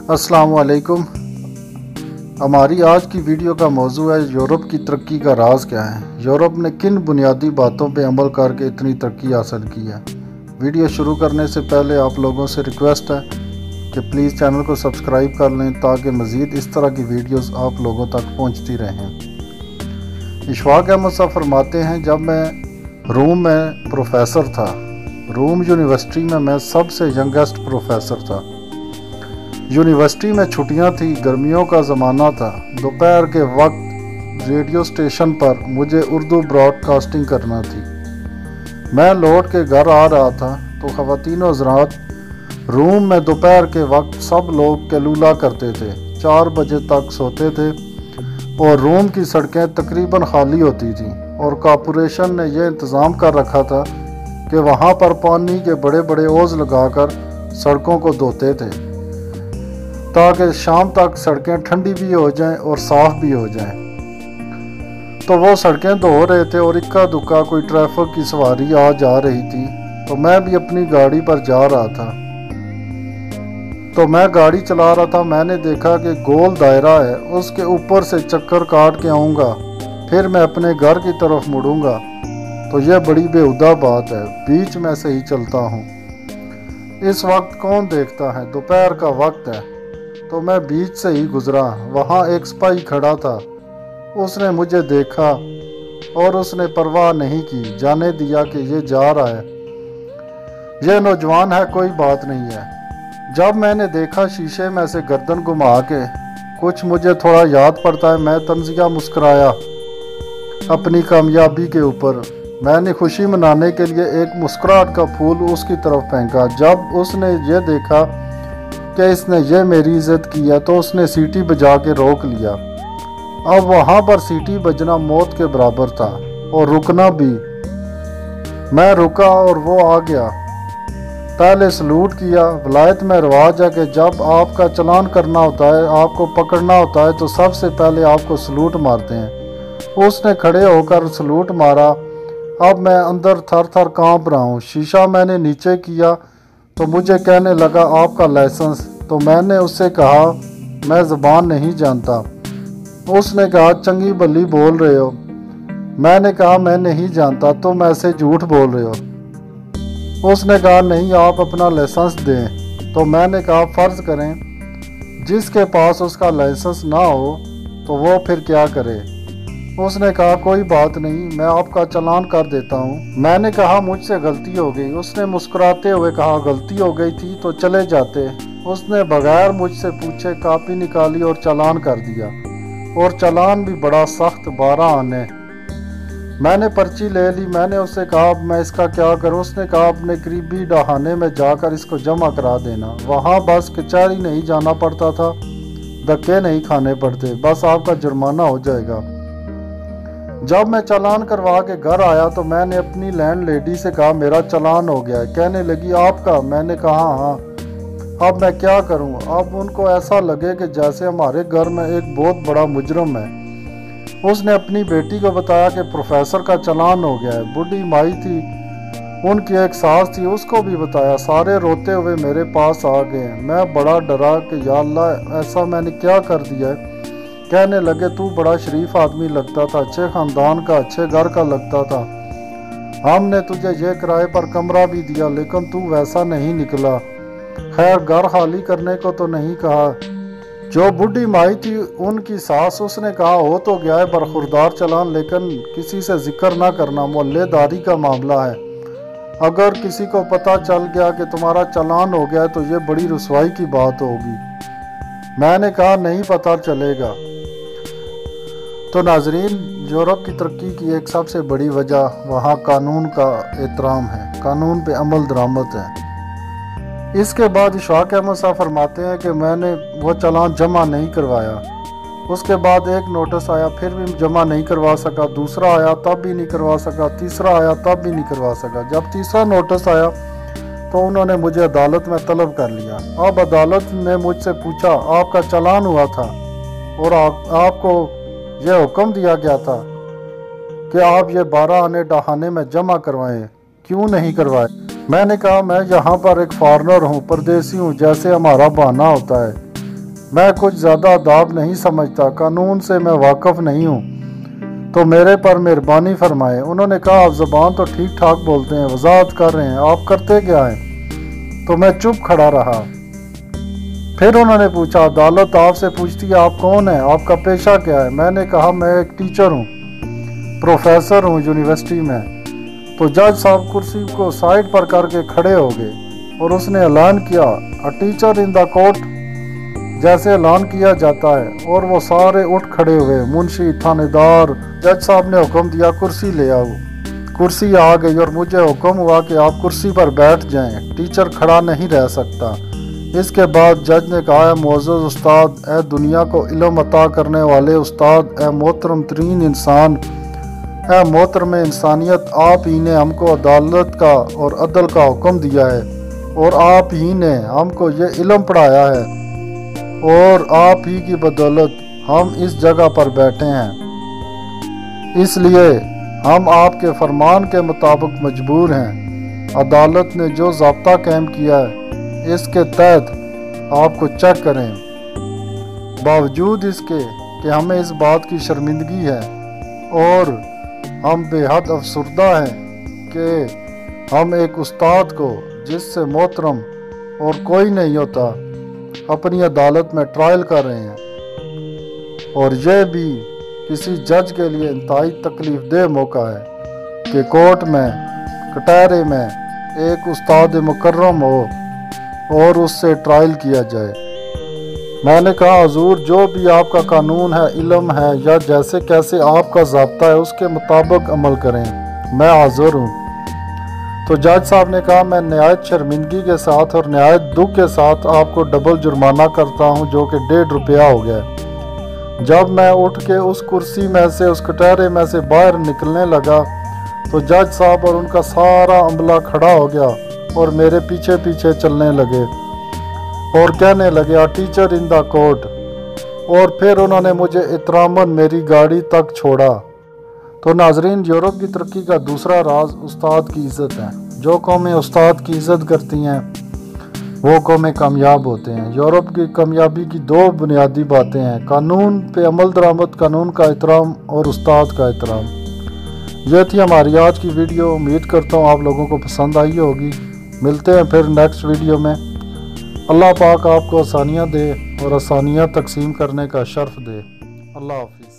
अस्सलाम वालेकुम। हमारी आज की वीडियो का मौजू है यूरोप की तरक्की का राज क्या है। यूरोप ने किन बुनियादी बातों पर अमल करके इतनी तरक्की हासिल की है। वीडियो शुरू करने से पहले आप लोगों से रिक्वेस्ट है कि प्लीज़ चैनल को सब्सक्राइब कर लें ताकि मज़ीद इस तरह की वीडियोस आप लोगों तक पहुंचती रहें। इशफाक अहमद साहब फरमाते हैं, जब मैं रोम में प्रोफेसर था, रोम यूनिवर्सिटी में मैं सबसे यंगेस्ट प्रोफेसर था। यूनिवर्सिटी में छुट्टियां थी, गर्मियों का ज़माना था। दोपहर के वक्त रेडियो स्टेशन पर मुझे उर्दू ब्रॉडकास्टिंग करना थी। मैं लौट के घर आ रहा था तो ख़वातीन व हज़रात, रूम में दोपहर के वक्त सब लोग कैलूला करते थे, 4 बजे तक सोते थे और रूम की सड़कें तकरीबन खाली होती थीं और कॉरपोरेशन ने यह इंतज़ाम कर रखा था कि वहाँ पर पानी के बड़े बड़े ओस लगाकर सड़कों को धोते थे ताकि शाम तक सड़कें ठंडी भी हो जाएं और साफ़ भी हो जाएं। तो वो सड़कें धो रहे थे और इक्का दुक्का कोई ट्रैफिक की सवारी आ जा रही थी, तो मैं भी अपनी गाड़ी पर जा रहा था। तो मैं गाड़ी चला रहा था, मैंने देखा कि गोल दायरा है, उसके ऊपर से चक्कर काट के आऊँगा, फिर मैं अपने घर की तरफ मुड़ूंगा। तो यह बड़ी बेहुदा बात है, बीच में से ही चलता हूँ। इस वक्त कौन देखता है, दोपहर का वक्त है। तो मैं बीच से ही गुजरा, वहाँ एक सिपाही खड़ा था। उसने मुझे देखा और उसने परवाह नहीं की, जाने दिया कि ये जा रहा है, ये नौजवान है, कोई बात नहीं है। जब मैंने देखा शीशे में से गर्दन घुमा के कुछ मुझे थोड़ा याद पड़ता है, मैं तंजिया मुस्कुराया अपनी कामयाबी के ऊपर। मैंने खुशी मनाने के लिए एक मुस्कुराहट का फूल उसकी तरफ फेंका। जब उसने ये देखा कि इसने ये मेरी इज्जत की है तो उसने सीटी बजा के रोक लिया। अब वहाँ पर सीटी बजना मौत के बराबर था और रुकना भी। मैं रुका और वो आ गया। पहले सलूट किया। वलायत में रिवाज है कि जब आपका चलान करना होता है, आपको पकड़ना होता है, तो सबसे पहले आपको सलूट मारते हैं। उसने खड़े होकर सलूट मारा। अब मैं अंदर थर थर काँप रहा हूँ। शीशा मैंने नीचे किया तो मुझे कहने लगा, आपका लाइसेंस। तो मैंने उससे कहा, मैं ज़बान नहीं जानता। उसने कहा, चंगी भली बोल रहे हो। मैंने कहा, मैं नहीं जानता, तुम ऐसे झूठ बोल रहे हो। उसने कहा, नहीं, आप अपना लाइसेंस दें। तो मैंने कहा, फ़र्ज़ करें जिसके पास उसका लाइसेंस ना हो तो वो फिर क्या करे। उसने कहा, कोई बात नहीं, मैं आपका चालान कर देता हूँ। मैंने कहा, मुझसे गलती हो गई। उसने मुस्कुराते हुए कहा, गलती हो गई थी तो चले जाते। उसने बगैर मुझसे पूछे कापी निकाली और चालान कर दिया, और चालान भी बड़ा सख्त, 12 आने। मैंने पर्ची ले ली। मैंने उससे कहा, मैं इसका क्या करूँ। उसने कहा, अपने करीबी डहाने में जाकर इसको जमा करा देना। वहाँ बस कचहरी नहीं जाना पड़ता था, धक्के नहीं खाने पड़ते, बस आपका जुर्माना हो जाएगा। जब मैं चालान करवा के घर आया तो मैंने अपनी लैंड लेडी से कहा, मेरा चालान हो गया है। कहने लगी, आपका? मैंने कहा, हाँ। अब मैं क्या करूं। अब उनको ऐसा लगे कि जैसे हमारे घर में एक बहुत बड़ा मुजरम है। उसने अपनी बेटी को बताया कि प्रोफेसर का चालान हो गया है। बूढ़ी माई थी, उनकी एक सास थी, उसको भी बताया। सारे रोते हुए मेरे पास आ गए। मैं बड़ा डरा कि या अल्लाह, ऐसा मैंने क्या कर दिया है। कहने लगे, तू बड़ा शरीफ आदमी लगता था, अच्छे ख़ानदान का, अच्छे घर का लगता था। हमने तुझे ये किराए पर कमरा भी दिया, लेकिन तू वैसा नहीं निकला। खैर, घर खाली करने को तो नहीं कहा। जो बूढ़ी माई थी, उनकी सास, उसने कहा, हो तो गया है बरखुरदार चालान, लेकिन किसी से जिक्र ना करना, मोहल्लेदारी का मामला है। अगर किसी को पता चल गया कि तुम्हारा चालान हो गया है तो ये बड़ी रुसवाई की बात होगी। मैंने कहा, नहीं पता चलेगा। तो नाजरीन, यूरोप की तरक्की की एक सबसे बड़ी वजह वहाँ कानून का एहतराम है, कानून पे अमल दरामद है। इसके बाद इशफाक अहमद साहब फरमाते हैं कि मैंने वो चालान जमा नहीं करवाया। उसके बाद एक नोटिस आया, फिर भी जमा नहीं करवा सका। दूसरा आया, तब भी नहीं करवा सका। तीसरा आया, तब भी नहीं करवा सका। जब तीसरा नोटिस आया तो उन्होंने मुझे अदालत में तलब कर लिया। अब अदालत ने मुझसे पूछा, आपका चालान हुआ था और आपको यह हुक्म दिया गया था कि आप ये 12 आने डहाने में जमा करवाएं, क्यों नहीं करवाए। मैंने कहा, मैं यहाँ पर एक फॉरेनर हूँ, परदेसी हूँ, जैसे हमारा बहाना होता है। मैं कुछ ज़्यादा आदाब नहीं समझता, कानून से मैं वाकिफ़ नहीं हूँ, तो मेरे पर मेहरबानी फरमाए। उन्होंने कहा, आप ज़बान तो ठीक ठाक बोलते हैं, वजाहत कर रहे हैं, आप करते क्या हैं? तो मैं चुप खड़ा रहा। फिर उन्होंने पूछा, अदालत आपसे पूछती है आप कौन हैं, आपका पेशा क्या है? मैंने कहा, मैं एक टीचर हूँ, प्रोफेसर हूँ यूनिवर्सिटी में। तो जज साहब कुर्सी को साइड पर करके खड़े हो गए और उसने ऐलान किया, a teacher in the court, जैसे ऐलान किया जाता है, और वो सारे उठ खड़े हुए, मुंशी, थानेदार। जज साहब ने हुक्म दिया, कुर्सी ले आओ। कुर्सी आ गई और मुझे हुक्म हुआ कि आप कुर्सी पर बैठ जाएं, टीचर खड़ा नहीं रह सकता। इसके बाद जज ने कहा, मुअज़्ज़ज़ उस्ताद, ए दुनिया को इल्म अता करने वाले उस्ताद, ए मोहतरम तरीन इंसान, ए मोहतरम इंसानियत, आप ही ने हमको अदालत का और अदल का हुक्म दिया है, और आप ही ने हमको ये इल्म पढ़ाया है, और आप ही की बदौलत हम इस जगह पर बैठे हैं, इसलिए हम आपके फरमान के मुताबिक मजबूर हैं। अदालत ने जो ज़ाब्ता कायम किया है, इसके तहत आपको चेक करें। बावजूद इसके कि हमें इस बात की शर्मिंदगी है और हम बेहद अफसरदा हैं कि हम एक उस्ताद को, जिससे मोहतरम और कोई नहीं होता, अपनी अदालत में ट्रायल कर रहे हैं। और यह भी किसी जज के लिए इंतहाई तकलीफ देह मौका है कि कोर्ट में, कटहरे में एक उस्ताद मुकर्रम हो और उससे ट्रायल किया जाए। मैंने कहा, हुजूर, जो भी आपका कानून है, इल्म है, या जैसे कैसे आपका ज़ाब्ता है, उसके मुताबिक अमल करें, मैं हाज़िर हूँ। तो जज साहब ने कहा, मैं नहायत शर्मिंदगी के साथ और नहायत दुख के साथ आपको डबल जुर्माना करता हूँ, जो कि 1.5 रुपया हो गया। जब मैं उठ के उस कुर्सी में से, उस कटहरे में से बाहर निकलने लगा, तो जज साहब और उनका सारा अमला खड़ा हो गया और मेरे पीछे पीछे चलने लगे और कहने लगे, a teacher in the court. और फिर उन्होंने मुझे इतरामन मेरी गाड़ी तक छोड़ा। तो नाजरीन, यूरोप की तरक्की का दूसरा राज उस्ताद की इज़्ज़त है। जो कौमें उस्ताद की इज़्ज़त करती हैं, वो कौमें कामयाब होते हैं। यूरोप की कामयाबी की 2 बुनियादी बातें हैं, कानून पे अमल दरामद, कानून का एहतराम और उस्ताद का एहतराम। यह थी हमारी आज की वीडियो। उम्मीद करता हूँ आप लोगों को पसंद आई होगी। मिलते हैं फिर नेक्स्ट वीडियो में। अल्लाह पाक आपको आसानियाँ दे और आसानियाँ तकसीम करने का शर्फ दे। अल्लाह हाफिज़।